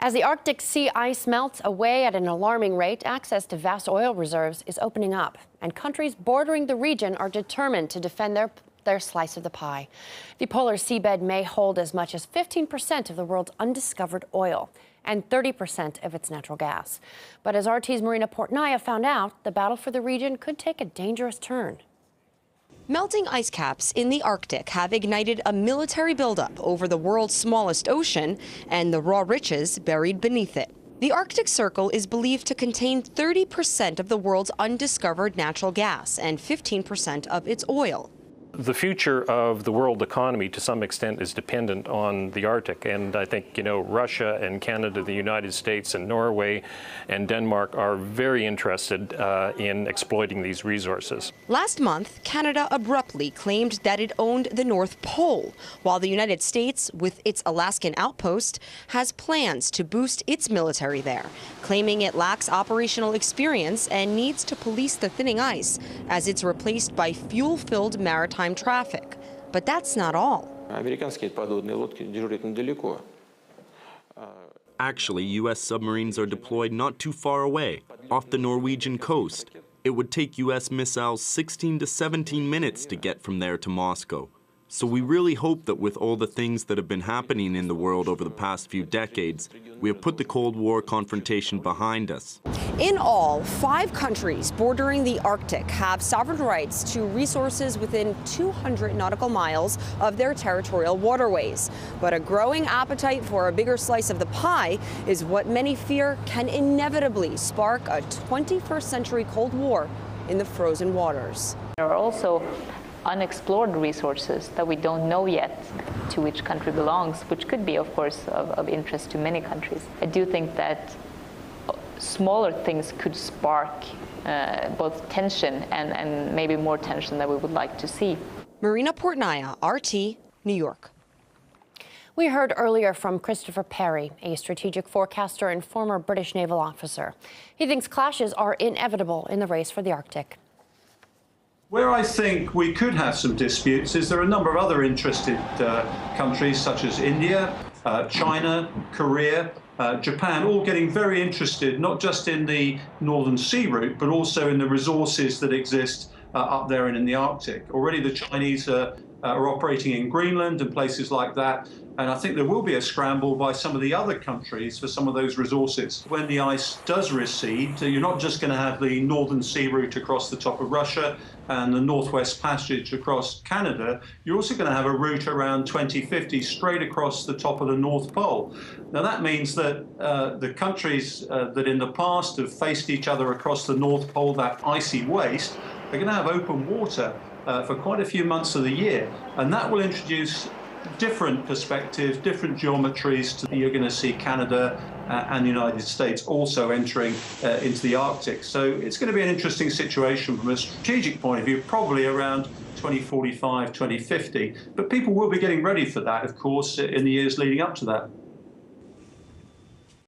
As the Arctic sea ice melts away at an alarming rate, access to vast oil reserves is opening up, and countries bordering the region are determined to defend their slice of the pie. The polar seabed may hold as much as 15% of the world's undiscovered oil and 30% of its natural gas. But as RT's Marina Portnaya found out, the battle for the region could take a dangerous turn. Melting ice caps in the Arctic have ignited a military buildup over the world's smallest ocean and the raw riches buried beneath it. The Arctic Circle is believed to contain 30% of the world's undiscovered natural gas and 15% of its oil. The future of the world economy, to some extent, is dependent on the Arctic. And I think, Russia and Canada, the United States and Norway and Denmark are very interested in exploiting these resources. Last month, Canada abruptly claimed that it owned the North Pole, while the United States, with its Alaskan outpost, has plans to boost its military there, claiming it lacks operational experience and needs to police the thinning ice as it's replaced by fuel-filled maritime traffic. But that's not all. Actually, U.S. submarines are deployed not too far away, off the Norwegian coast. It would take U.S. missiles 16 to 17 minutes to get from there to Moscow. So we really hope that with all the things that have been happening in the world over the past few decades, we have put the Cold War confrontation behind us. In all, 5 countries bordering the Arctic have sovereign rights to resources within 200 nautical miles of their territorial waterways. But a growing appetite for a bigger slice of the pie is what many fear can inevitably spark a 21st century Cold War in the frozen waters. There are also unexplored resources that we don't know yet to which country belongs, which could be, of course, of interest to many countries. I do think that smaller things could spark both tension and maybe more tension than we would like to see. Marina Portnaya, RT, New York. We heard earlier from Christopher Perry, a strategic forecaster and former British naval officer. He thinks clashes are inevitable in the race for the Arctic. Where I think we could have some disputes is there are a number of other interested countries such as India, China, Korea, Japan, all getting very interested not just in the Northern Sea route, but also in the resources that exist up there and in the Arctic. Already the Chinese are operating in Greenland and places like that. And I think there will be a scramble by some of the other countries for some of those resources. When the ice does recede, you're not just going to have the Northern Sea route across the top of Russia and the Northwest Passage across Canada. You're also going to have a route around 2050 straight across the top of the North Pole. Now that means that the countries that in the past have faced each other across the North Pole, that icy waste, are going to have open water for quite a few months of the year. And that will introduce different perspectives, different geometries. You're going to see Canada and the United States also entering into the Arctic. So it's going to be an interesting situation from a strategic point of view, probably around 2045, 2050. But people will be getting ready for that, of course, in the years leading up to that.